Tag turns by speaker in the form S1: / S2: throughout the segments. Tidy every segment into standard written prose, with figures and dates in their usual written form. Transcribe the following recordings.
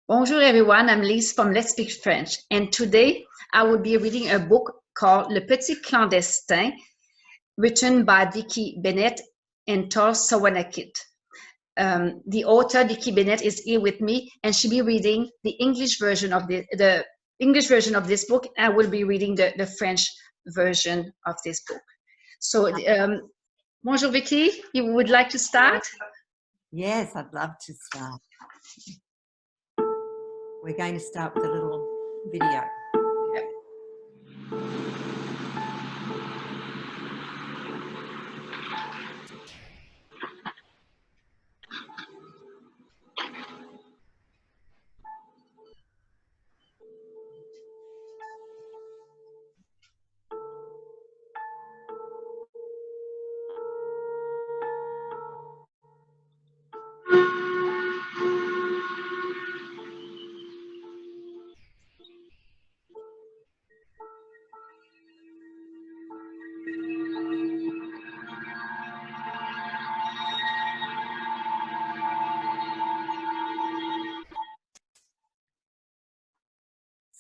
S1: Bonjour everyone, I'm Lise from Let's Speak French, and today I will be reading a book called Le Petit Clandestin, written by Vicki Bennett and Tor Sawanakit. The author Vicki Bennett is here with me, and she'll be reading the English version of the English version of this book. I will be reading the French version of this book. So, bonjour Vicki, you would like to start?
S2: Yes, I'd love to start. We're going to start with a little video.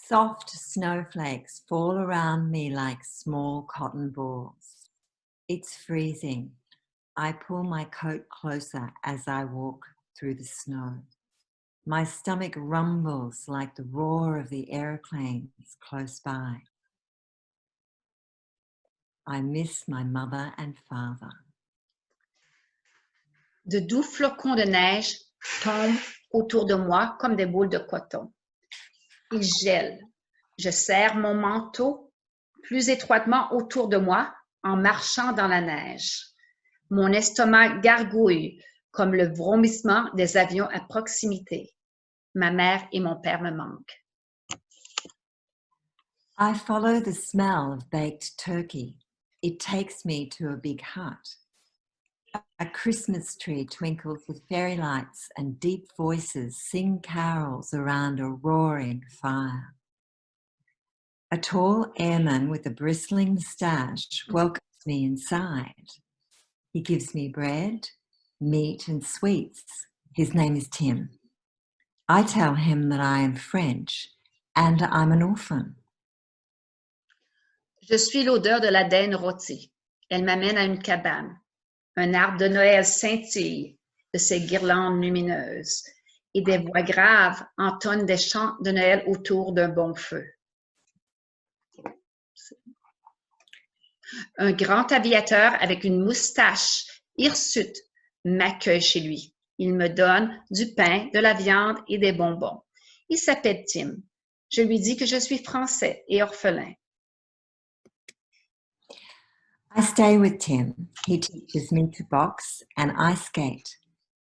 S2: Soft snowflakes fall around me like small cotton balls. It's freezing. I pull my coat closer as I walk through the snow. My stomach rumbles like the roar of the airplanes close by. I miss my mother and father.
S1: De doux flocons de neige tombent autour de moi comme des boules de coton. Il gèle. Je serre mon manteau plus étroitement autour de moi en marchant dans la neige. Mon estomac gargouille comme le vomissement des avions à proximité. Ma mère et mon père me manquent.
S2: I follow the smell of baked turkey. It takes me to a big hut. A Christmas tree twinkles with fairy lights and deep voices sing carols around a roaring fire. A tall airman with a bristling moustache welcomes me inside. He gives me bread, meat and sweets. His name is Tim. I tell him that I am French and I'm an orphan.
S1: Je suis l'odeur de la dinde rôtie. Elle m'amène à une cabane. Un arbre de Noël scintille de ses guirlandes lumineuses et des voix graves entonnent des chants de Noël autour d'un bon feu. Un grand aviateur avec une moustache hirsute m'accueille chez lui. Il me donne du pain, de la viande et des bonbons. Il s'appelle Tim. Je lui dis que je suis français et orphelin.
S2: I stay with Tim. He teaches me to box and ice skate.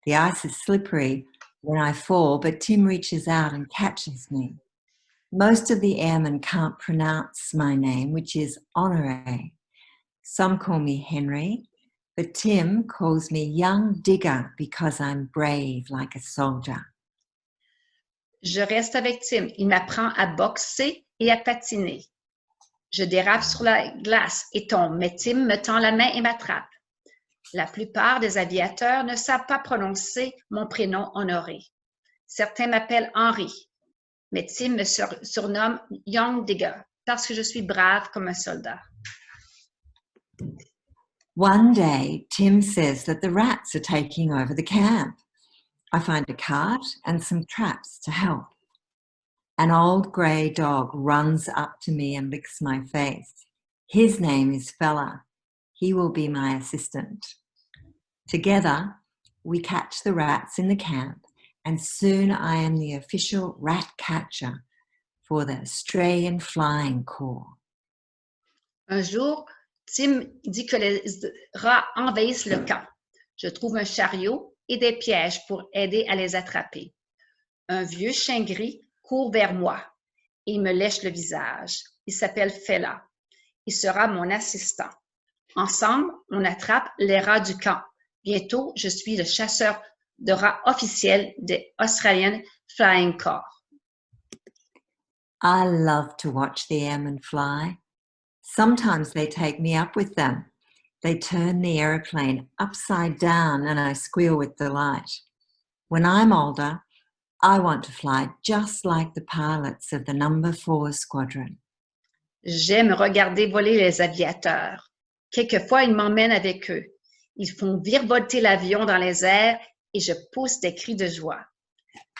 S2: The ice is slippery when I fall, but Tim reaches out and catches me. Most of the airmen can't pronounce my name, which is Honoré. Some call me Henry, but Tim calls me Young Digger because I'm brave like a soldier.
S1: Je reste avec Tim. Il m'apprend à boxer et à patiner. Je dérape sur la glace et tombe, mais Tim me tend la main et m'attrape. La plupart des aviateurs ne savent pas prononcer mon prénom Honoré. Certains m'appellent Henri, mais Tim me surnomme Young Digger parce que je suis brave comme un soldat.
S2: One day, Tim says that the rats are taking over the camp. I find a cart and some traps to help. An old grey dog runs up to me and licks my face. His name is Fella. He will be my assistant. Together, we catch the rats in the camp, and soon I am the official rat catcher for the Australian Flying Corps.
S1: Un jour, Tim dit que les rats envahissent le camp. Je trouve un chariot et des pièges pour aider à les attraper. Un vieux chien gris court vers moi et il me lèche le visage. Il s'appelle Fella. Il sera mon assistant. Ensemble, on attrape les rats du camp. Bientôt, je suis le chasseur de rats officiel des Australian Flying Corps.
S2: I love to watch the airmen fly. Sometimes they take me up with them. They turn the aeroplane upside down and I squeal with delight. When I'm older, I want to fly just like the pilots of the number 4 squadron.
S1: J'aime regarder voler les aviateurs. Quelquefois, ils m'emmènent avec eux. Ils font virevolter l'avion dans les airs et je pousse des cris de joie.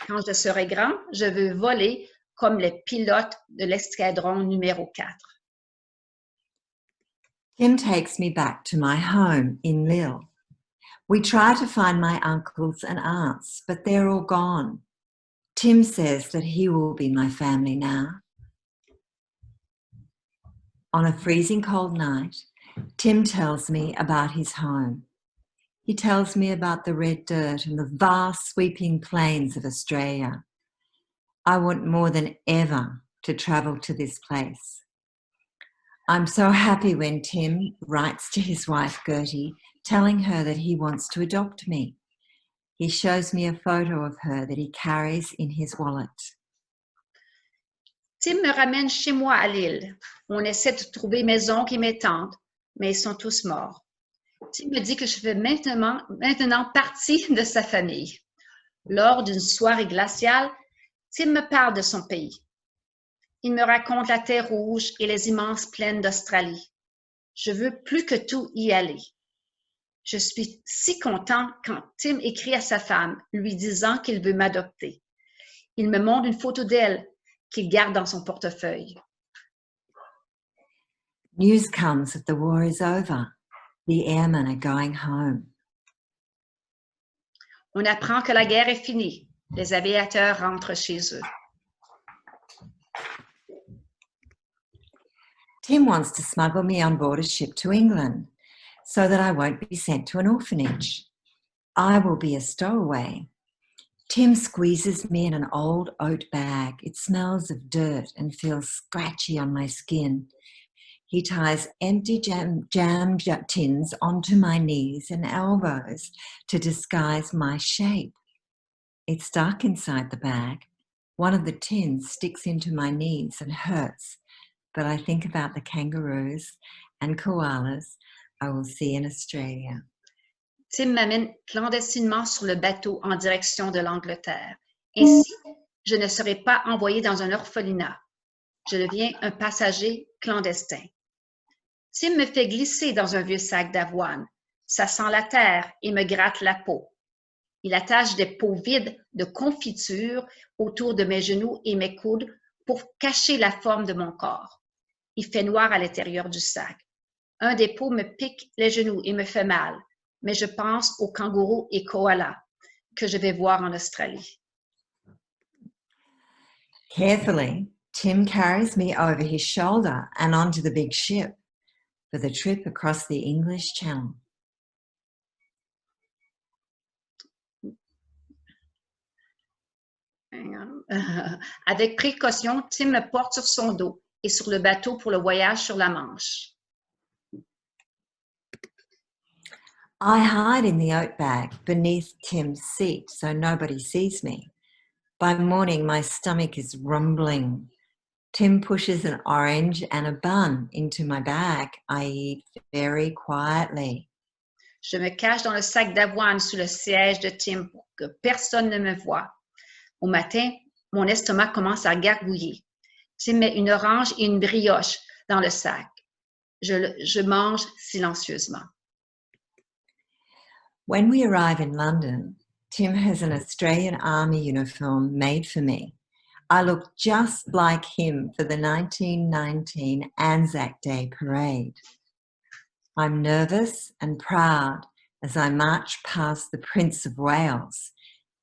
S1: Quand je serai grand, je veux voler comme les pilotes de l'escadron numéro 4.
S2: Tim takes me back to my home in Lille. We try to find my uncles and aunts, but they're all gone. Tim says that he will be my family now. On a freezing cold night, Tim tells me about his home. He tells me about the red dirt and the vast sweeping plains of Australia. I want more than ever to travel to this place. I'm so happy when Tim writes to his wife Gertie, telling her that he wants to adopt me. He shows me a photo of her that he carries in his wallet.
S1: Tim me ramène chez moi à Lille. On essaie de trouver mes oncles et mes tantes, mais ils sont tous morts. Tim me dit que je fais maintenant partie de sa famille. Lors d'une soirée glaciale, Tim me parle de son pays. Il me raconte la terre rouge et les immenses plaines d'Australie. Je veux plus que tout y aller. Je suis si content quand Tim écrit à sa femme, lui disant qu'il veut m'adopter. Il me montre une photo d'elle qu'il garde dans son portefeuille.
S2: News comes that the war is over. The airmen are going home.
S1: On apprend que la guerre est finie. Les aviateurs rentrent chez eux.
S2: Tim wants to smuggle me on board a ship to England so that I won't be sent to an orphanage. I will be a stowaway. Tim squeezes me in an old oat bag. It smells of dirt and feels scratchy on my skin. He ties empty jam tins onto my knees and elbows to disguise my shape. It's dark inside the bag. One of the tins sticks into my knees and hurts, but I think about the kangaroos and koalas I will see in Australia.
S1: Tim m'amène clandestinement sur le bateau en direction de l'Angleterre. Ainsi, je ne serai pas envoyé dans un orphelinat. Je deviens un passager clandestin. Tim me fait glisser dans un vieux sac d'avoine. Ça sent la terre et me gratte la peau. Il attache des pots vides de confiture autour de mes genoux et mes coudes pour cacher la forme de mon corps. Il fait noir à l'intérieur du sac. Un des pots me pique les genoux et me fait mal, mais je pense aux kangourous et koalas que je vais voir en Australie.
S2: Carefully, Tim carries me over his shoulder and onto the big ship for the trip across the English Channel.
S1: Avec précaution, Tim me porte sur son dos et sur le bateau pour le voyage sur la Manche.
S2: I hide in the oat bag beneath Tim's seat so nobody sees me. By morning, my stomach is rumbling. Tim pushes an orange and a bun into my bag. I eat very quietly.
S1: Je me cache dans le sac d'avoine sous le siège de Tim pour que personne ne me voie. Au matin, mon estomac commence à gargouiller. Tim met une orange et une brioche dans le sac. Je mange silencieusement.
S2: When we arrive in London, Tim has an Australian Army uniform made for me. I look just like him for the 1919 Anzac Day parade. I'm nervous and proud as I march past the Prince of Wales.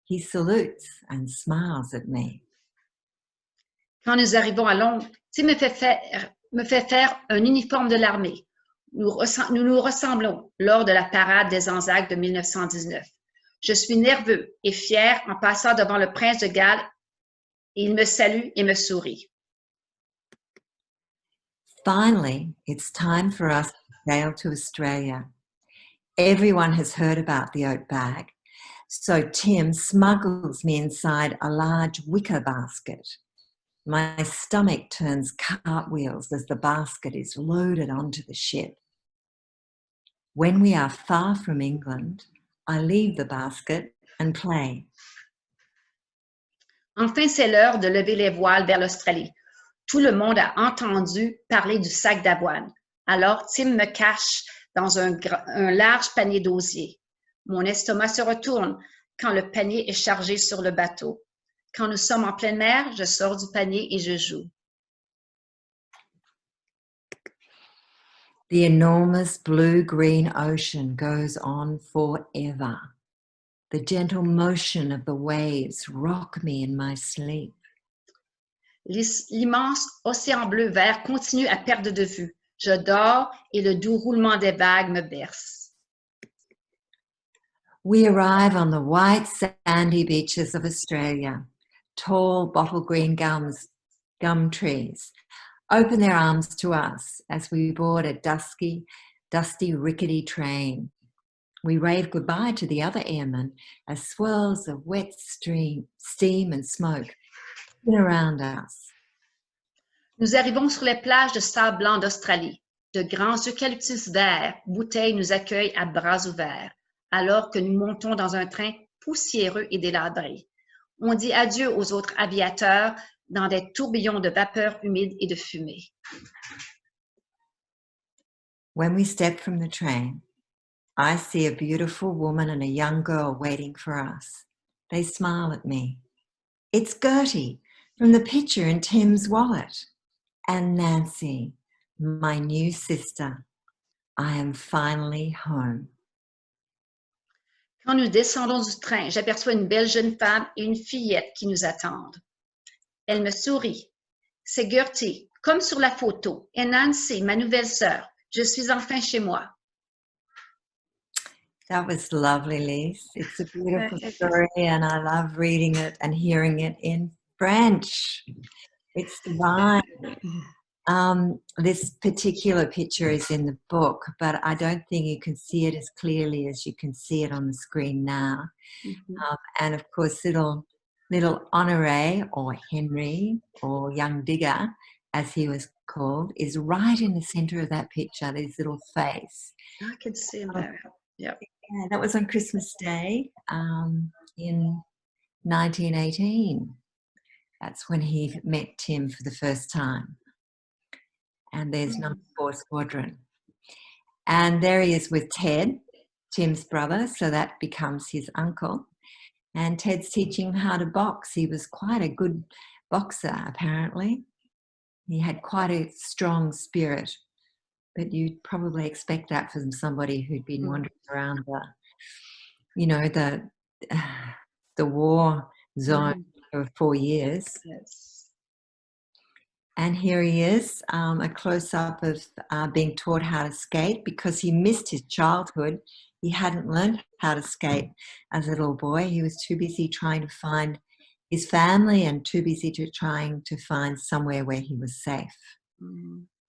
S2: He salutes and smiles at me.
S1: Quand nous arrivons à Londres, Tim me fait faire un uniforme de l'armée. Nous nous ressemblons lors de la parade des Anzacs de 1919. Je suis nerveux et fier en passant devant le prince de Galles et il me salue et me sourit.
S2: Finally, it's time for us to sail to Australia. Everyone has heard about the oat bag, so Tim smuggles me inside a large wicker basket. My stomach turns cartwheels as the basket is loaded onto the ship. When we are far from England, I leave the basket and play.
S1: Enfin, c'est l'heure de lever les voiles vers l'Australie. Tout le monde a entendu parler du sac d'avoine. Alors, Tim me cache dans un large panier d'osier. Mon estomac se retourne quand le panier est chargé sur le bateau. Quand nous sommes en pleine mer, je sors du panier et je joue.
S2: The enormous blue-green ocean goes on forever. The gentle motion of the waves rock me in my sleep.
S1: L'immense océan bleu-vert continue à perdre de vue. Je dors et le doux roulement des vagues me berce.
S2: We arrive on the white sandy beaches of Australia. Tall bottle green gum trees open their arms to us as we board a dusty, rickety train. We wave goodbye to the other airmen as swirls of wet steam and smoke spin around us.
S1: Nous arrivons sur les plages de sable blanc d'Australie. De grands eucalyptus verts, bouteilles nous accueillent à bras ouverts, alors que nous montons dans un train poussiéreux et délabré. On dit adieu aux autres aviateurs dans des tourbillons de vapeur humide et de fumée.
S2: When we step from the train, I see a beautiful woman and a young girl waiting for us. They smile at me. It's Gertie from the picture in Tim's wallet. And Nancy, my new sister. I am finally home.
S1: Quand nous descendons du train, j'aperçois une belle jeune femme et une fillette qui nous attendent. Elle me sourit. C'est Gertie, comme sur la photo, et Nancy, ma nouvelle sœur. Je suis enfin chez moi.
S2: That was lovely, Lise. It's a beautiful story and I love reading it and hearing it in French. It's divine. This particular picture is in the book, but I don't think you can see it as clearly as you can see it on the screen now. And of course, little Honoré, or Henry, or young Digger, as he was called, is right in the centre of that picture, his little face.
S1: I can see him there. Yep.
S2: Yeah, that was on Christmas Day in 1918. That's when he met Tim for the first time. And there's number 4 squadron. And there he is with Ted, Tim's brother, so that becomes his uncle. And Ted's teaching him how to box. He was quite a good boxer, apparently. He had quite a strong spirit, but you'd probably expect that from somebody who'd been wandering around the war zone for 4 years.
S1: Yes.
S2: And here he is, a close-up of being taught how to skate because he missed his childhood. He hadn't learned how to skate as a little boy. He was too busy trying to find his family and too busy trying to find somewhere where he was safe.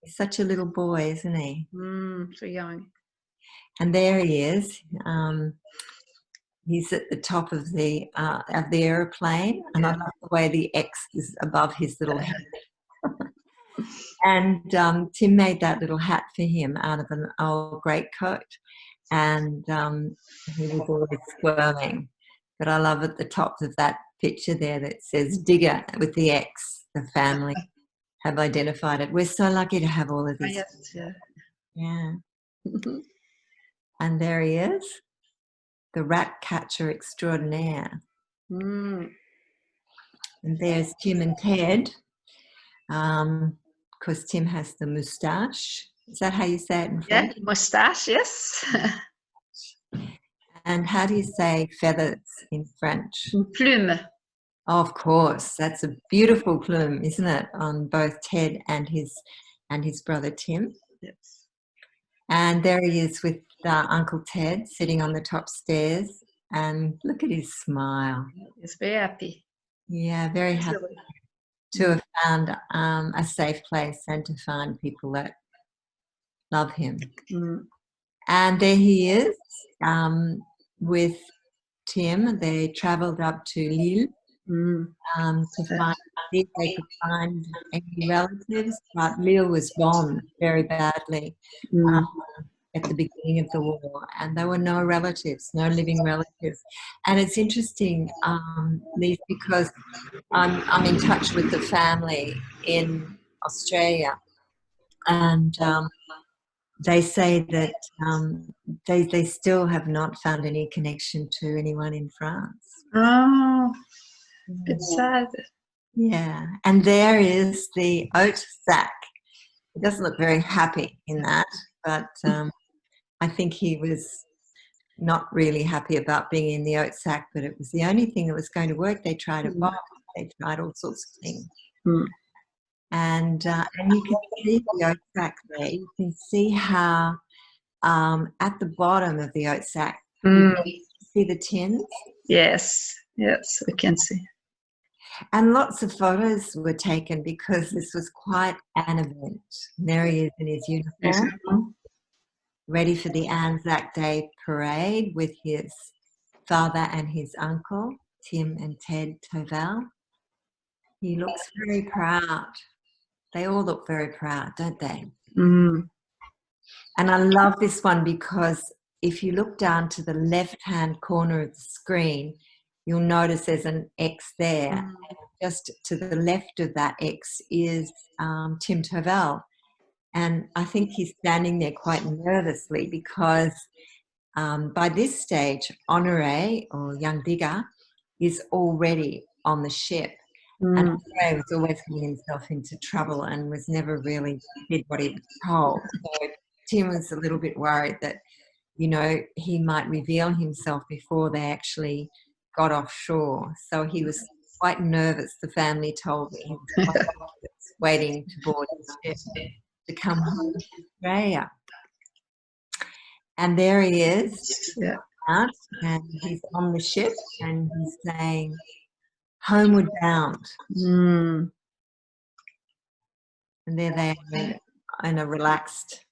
S2: He's such a little boy, isn't he?
S1: So young.
S2: And there he is. He's at the top of the aeroplane, and I love the way the X is above his little head. And Tim made that little hat for him out of an old greatcoat, and he was always squirming. But I love at the top of that picture there that says Digger with the X. The family have identified it. We're so lucky to have all of this. Yeah. And there he is, the rat catcher extraordinaire. And there's Tim and Ted. Because Tim has the moustache. Is that how you say it in French?
S1: Yeah, moustache, yes.
S2: And how do you say feathers in French?
S1: Une plume.
S2: Oh, of course. That's a beautiful plume, isn't it, on both Ted and his brother Tim?
S1: Yes.
S2: And there he is with Uncle Ted sitting on the top stairs. And look at his smile.
S1: He's very happy.
S2: Yeah, very happy to have found a safe place and to find people that love him. And there he is with Tim. They travelled up to Lille to find see if they could find any relatives, but Lille was bombed very badly. at the beginning of the war, and there were no relatives, no living relatives. And it's interesting, Liz, because I'm in touch with the family in Australia, and they say that they still have not found any connection to anyone in France.
S1: Oh, it's sad.
S2: Yeah, and there is the oat sack. He doesn't look very happy in that, but I think he was not really happy about being in the oat sack, but it was the only thing that was going to work. They tried a bomb, they tried all sorts of things. And you can see the oat sack there. You can see how at the bottom of the oat sack, you can see the tins.
S1: Yes, yes, we can see.
S2: And lots of photos were taken because this was quite an event. There he is in his uniform, ready for the Anzac Day parade with his father and his uncle, Tim and Ted Tovell. He looks very proud. They all look very proud, don't they? And I love this one because if you look down to the left-hand corner of the screen, you'll notice there's an X there. And just to the left of that X is Tim Tovell. And I think he's standing there quite nervously because by this stage, Honoré, or young digger, is already on the ship. And Honoré was always getting himself into trouble and was never really did what he was told. So Tim was a little bit worried that, you know, he might reveal himself before they actually got offshore. So he was quite nervous. The family told me he was quite nervous, waiting to board the ship to come home to Australia. And there he is, out, and he's on the ship, and he's saying, "Homeward bound." And there they are in a relaxed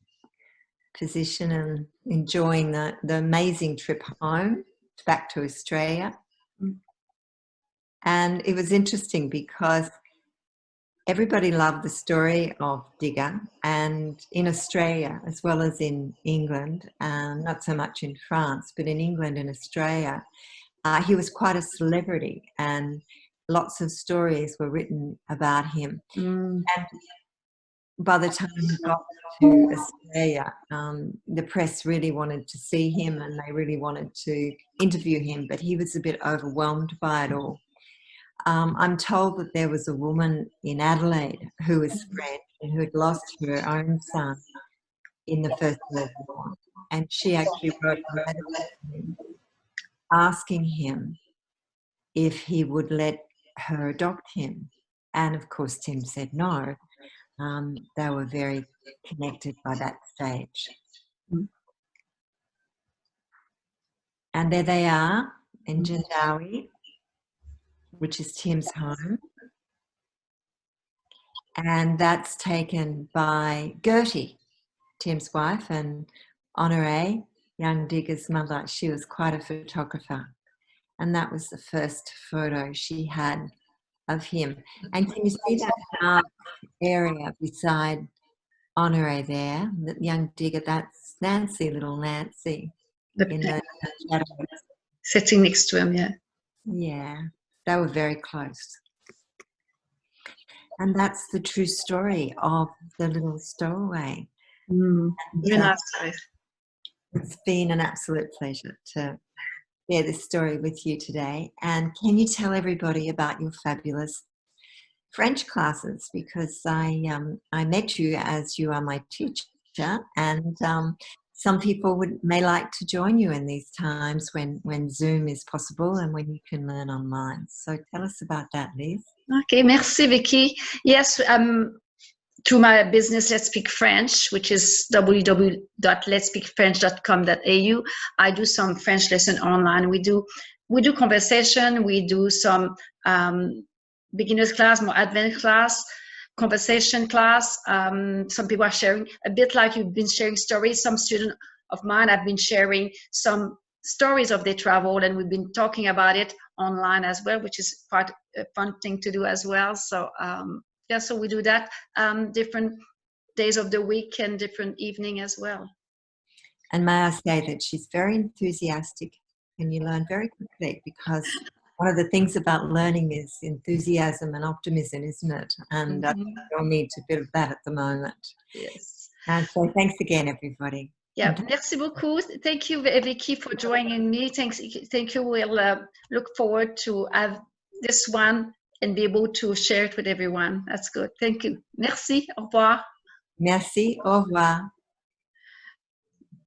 S2: position and enjoying the amazing trip home back to Australia. And it was interesting because everybody loved the story of Digger, and in Australia as well as in England, not so much in France, but in England and Australia, he was quite a celebrity and lots of stories were written about him. And by the time he got to Australia, the press really wanted to see him and they really wanted to interview him, but he was a bit overwhelmed by it all. I'm told that there was a woman in Adelaide who was French and who had lost her own son in the First World War, and she actually wrote a letter to him asking him if he would let her adopt him. And of course Tim said no. They were very connected by that stage. And there they are in Jandawi, which is Tim's home. And that's taken by Gertie, Tim's wife, and Honoré, young Digger's mother. She was quite a photographer. And that was the first photo she had of him. And can you see that dark area beside Honoré there, the young Digger? That's Nancy, little Nancy, in the shadows.
S1: Sitting next to him, yeah.
S2: Yeah, they were very close. And that's the true story of the little stowaway.
S1: Very nice story.
S2: It's been an absolute pleasure to share this story with you today. And can you tell everybody about your fabulous French classes? Because I met you as you are my teacher, and some people may like to join you in these times when Zoom is possible and when you can learn online. So tell us about that, Liz.
S1: Okay, merci, Vicki. Yes, through my business, Let's Speak French, which is www.letspeakfrench.com.au, I do some French lesson online. We do conversation. We do some beginners class, more advanced class, conversation class. Some people are sharing, a bit like you've been sharing stories. Some students of mine have been sharing some stories of their travel, and we've been talking about it online as well, which is quite a fun thing to do as well. So yeah, so we do that different days of the week and different evening as well.
S2: And may I say that she's very enthusiastic and you learn very quickly, because one of the things about learning is enthusiasm and optimism, isn't it? And we all need a bit of that at the moment.
S1: Yes.
S2: So thanks again, everybody.
S1: Yeah, merci beaucoup. Thank you, Vicki, for joining me. Thank you. We'll look forward to have this one and be able to share it with everyone. That's good. Thank you. Merci. Au revoir.
S2: Merci. Au revoir.